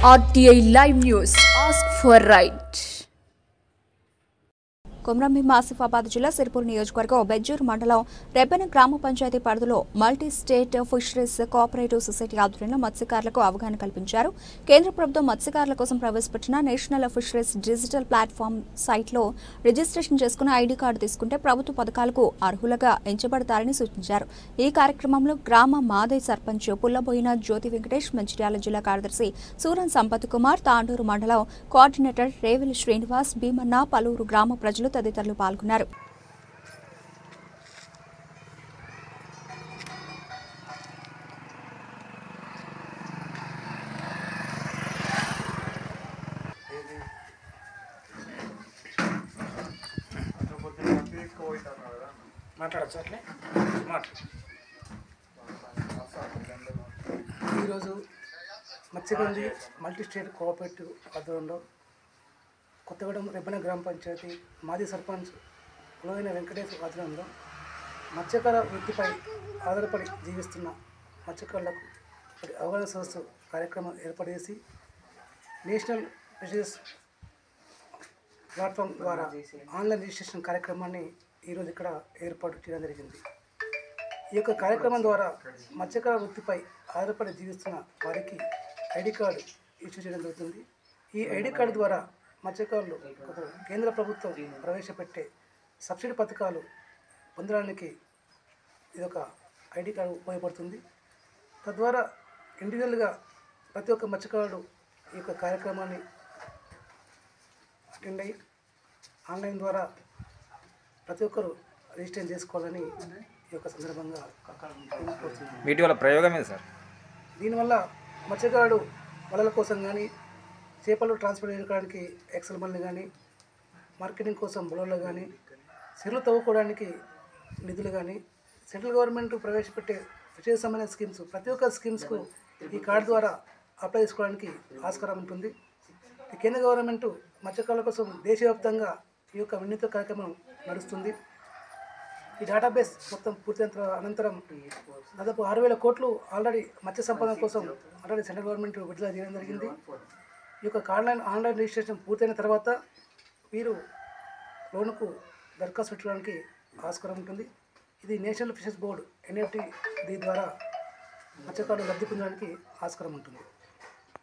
RTI Live News. Ask for right. Komaram Bheem Asifabad జిల్లా సిరిపూర్ నియోజకవర్గం బెజ్జూర్ మండలం రెబ్బెన గ్రామ పంచాయతీ పరిధిలో multi state fisheries cooperative society ఆధ్వర్యంలో మత్స్యకారులకు అవగాహన కల్పించారు. కేంద్ర ప్రభుత్వం మత్స్యకారుల కోసం ప్రవేశపెట్టిన నేషనల్ ఫిషరీస్ డిజిటల్ ప్లాట్ఫామ్ సైట్లో రిజిస్ట్రేషన్ చేసుకుని ఐడి కార్డు తీసుకుంటే ప్రభుత్వ పథకాలకు అర్హులుగా ఎంచబడతారని సూచించారు. ఈ కార్యక్రమంలో గ్రామ మాదై సర్పంచ్ పుల్లబోయిన జ్యోతి వెంకటేష్, మంచిర్యాల జిల్లా కార్యదర్శి సూరన్ సంపత్ కుమార్, తాండూరు మండలం కోఆర్డినేటర్ రేవెల్ శ్రీనివాస్, భీమన్న, పలువురు గ్రామ ప్రజలు తదితరులు పాల్గొన్నారు. ఈరోజు మత్స్యగంధి మల్టీ స్టేట్ కోఆపరేటివ్ ఆధ్వర్యంలో కొత్తగూడెం రెబ్బెన గ్రామ పంచాయతీ మాజీ సర్పంచ్ పుల్లబోయిన వెంకటేష్ ఆధ్వర్యంలో మత్స్యకార వృత్తిపై ఆధారపడి జీవిస్తున్న మత్స్యకారులకు అవగాహన సదస్సు కార్యక్రమం ఏర్పాటు చేసి నేషనల్ ఫిషరీస్ ప్లాట్ఫామ్ ద్వారా ఆన్లైన్ రిజిస్ట్రేషన్ కార్యక్రమాన్ని ఈరోజు ఇక్కడ ఏర్పాటు చేయడం జరిగింది. ఈ యొక్క కార్యక్రమం ద్వారా మత్స్యకార వృత్తిపై ఆధారపడి జీవిస్తున్న వారికి ఐడి కార్డు ఇష్యూ చేయడం జరుగుతుంది. ఈ ఐడి కార్డు ద్వారా మత్స్యకారులు కేంద్ర ప్రభుత్వం ప్రవేశపెట్టే సబ్సిడీ పథకాలు పొందడానికి ఇదొక ఐడి కార్డు ఉపయోగపడుతుంది. తద్వారా ఇండివిజువల్గా ప్రతి ఒక్క మత్స్యకారుడు ఈ యొక్క కార్యక్రమాన్ని అటెండ్ అయ్యి ఆన్లైన్ ద్వారా ప్రతి ఒక్కరు రిజిస్టర్ చేసుకోవాలని ఈ యొక్క సందర్భంగా వీటి వల్ల ప్రయోగం ఏంటి సార్? దీనివల్ల మత్స్యకారుడు వలల కోసం కానీ, చేపలు ట్రాన్స్పోర్ట్ చేయడానికి ఎక్సెల్ బండ్లు కానీ, మార్కెటింగ్ కోసం బులోలు కానీ, చెరువులు తవ్వుకోవడానికి నిధులు కానీ, సెంట్రల్ గవర్నమెంట్ ప్రవేశపెట్టే ఫిషరీస్ సంబంధించిన స్కీమ్స్ ప్రతి ఒక్క స్కీమ్స్కు ఈ కార్డు ద్వారా అప్లై చేసుకోవడానికి ఆస్కారం ఉంటుంది. ఈ కేంద్ర గవర్నమెంట్ మత్స్యకారుల కోసం దేశవ్యాప్తంగా ఈ యొక్క వినూత్న కార్యక్రమం నడుస్తుంది. ఈ డేటాబేస్ మొత్తం పూర్తయిన అనంతరం దాదాపు 6,000 కోట్లు ఆల్రెడీ మత్స్య సంపద కోసం ఆల్రెడీ సెంట్రల్ గవర్నమెంట్ విడుదల చేయడం జరిగింది. ఈ యొక్క ఆన్లైన్ రిజిస్ట్రేషన్ పూర్తయిన తర్వాత వీరు లోనుకు దరఖాస్తు పెట్టడానికి ఆస్కారం ఉంటుంది. ఇది నేషనల్ ఫిషరీస్ బోర్డు NFD ద్వారా మత్స్యకారులు లబ్ధి పొందడానికి ఆస్కారం ఉంటుంది.